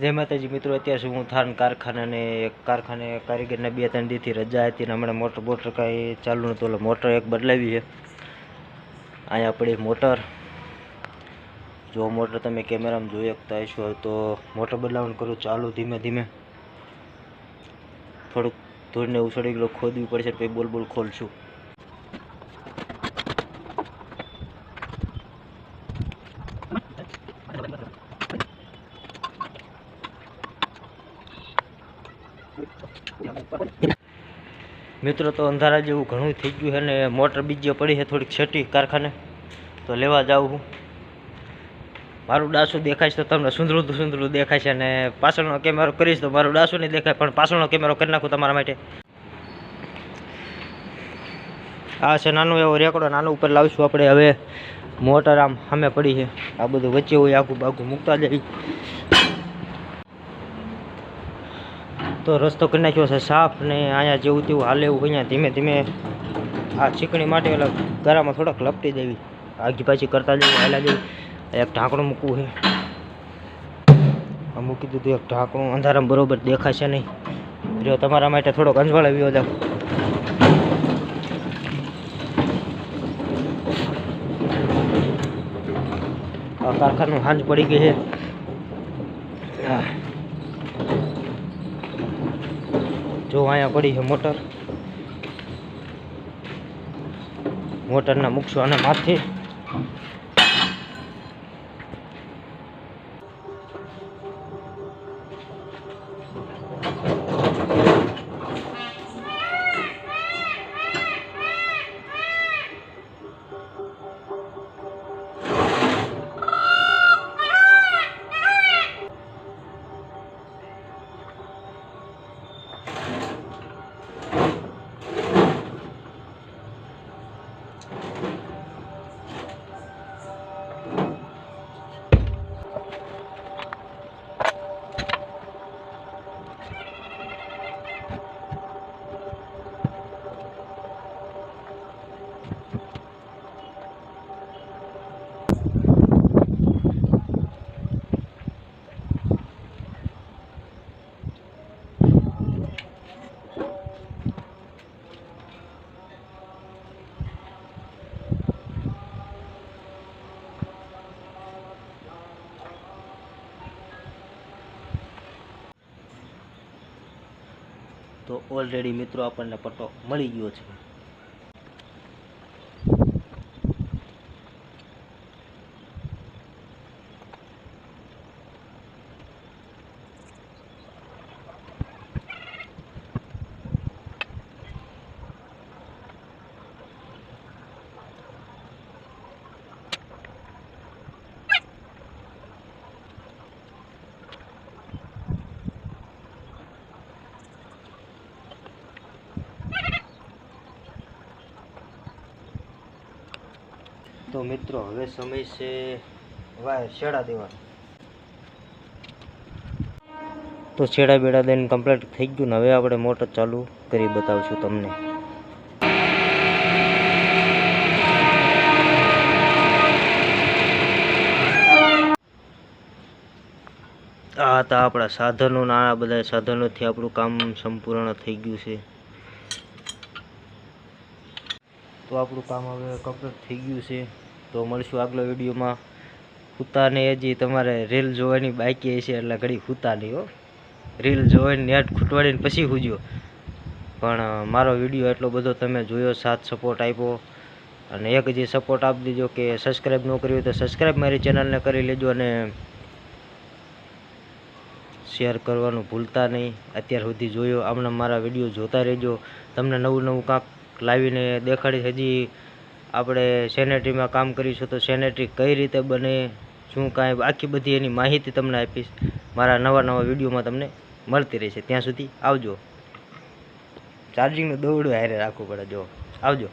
જય માતાજી મિત્રો, અત્યારે હું થાન કારખાને કારીગરના 2-3 દીથી રજા હતી ને હમણાં મોટર કાંઈ ચાલુ નહોતું એટલે મોટર એક બદલાવી છે. અહીંયા પડી મોટર. જો મોટર તમે કેમેરામાં જોઈ શકતા હશો તો મોટર બદલાવાનું કરું ચાલુ ધીમે ધીમે. થોડુંક ધૂળને ઉછળી ગયેલું ખોદવી પડશે પછી બોલ ખોલશું. મિત્રો તો અંધારા જેવું ઘણું થઈ ગયું છે ને મોટર બીજી પડી છે થોડીક છેટી કારખાને, તો લેવા જાઉં હું. મારું ડાસું દેખાય છે તો તમને સુંદરું દેખાય છે અને પાછળનો કેમેરો કરીશ તો મારું ડાસું નહીં દેખાય, પણ પાછળનો કેમેરો કરી નાખું તમારા માટે. આ છે નાનો એવો રેકડો, નાનો ઉપર લાવીશું આપણે. હવે મોટર આમ સામે પડી છે, આ બધું વચ્ચે હોય આઘું બાઘું મૂકતા જઈ. તો રસ્તો કરી નાખ્યો છે સાફ ને અહીંયા જેવું તેવું હાલે એવું અહીંયા ધીમે ધીમે આ ચીકણી માટે એટલે ગરામાં થોડાક લપટી દેવી, આગી પાછી કરતા જઈએ, હાલા જઈએ. એક ઢાંકણું મૂકવું છે, મૂકી દીધું એક ઢાંકણું. અંધારામાં બરોબર દેખાશે નહીં. જો તમારા માટે થોડોક અંજવાળાવ્યો જાવ. આ કારખાનું સાંજ પડી ગઈ છે. જો અહીંયા પડી છે મોટરના મૂકશું અને માથે તો ઓલરેડી મિત્રો આપણને પટ્ટો મળી ગયો છે. તો મિત્રો હવે સમય છે વાયર છેડા દેવાનો. તો છેડા બેડા દઈને કમ્પ્લીટ થઈ ગયું ને હવે આપણે મોટર ચાલુ કરી બતાવશું તમને. આ હતા આપણા સાધનો, આ બધા સાધનોથી આપણું કામ સંપૂર્ણ થઈ ગયું છે. તો આપણું કામ હવે કમ્પ્લીટ થઈ ગયું છે. તો મળશું આગલા વિડીયોમાં. હુતાને હજી તમારે રીલ જોવાની બાકી હશે એટલે ઘડી હુતા નહીં હો. રીલ જોઈને નેટ ખૂટવાડીને પછી હુજો. પણ મારો વિડીયો એટલો બધો તમે જોયો, સાથ સપોર્ટ આપ્યો, અને એક જે સપોર્ટ આપી દીજો કે સબસ્ક્રાઈબ ન કર્યું તો સબસ્ક્રાઈબ મારી ચેનલને કરી લેજો અને શેર કરવાનું ભૂલતા નહીં. અત્યાર સુધી જોયો આમને મારા વિડીયો જોતા રહેજો. તમને નવું કાંક લાવીને દેખાડી. હજી આપણે સેનેટરીમાં કામ કરીશું તો સેનેટરી કઈ રીતે બને, શું કાંઈ આખી બધી એની માહિતી તમને આપીશ. મારા નવા વિડીયોમાં તમને મળતી રહેશે. ત્યાં સુધી આવજો. ચાર્જિંગનું દોરડું હારે રાખવું પડે. જો આવજો.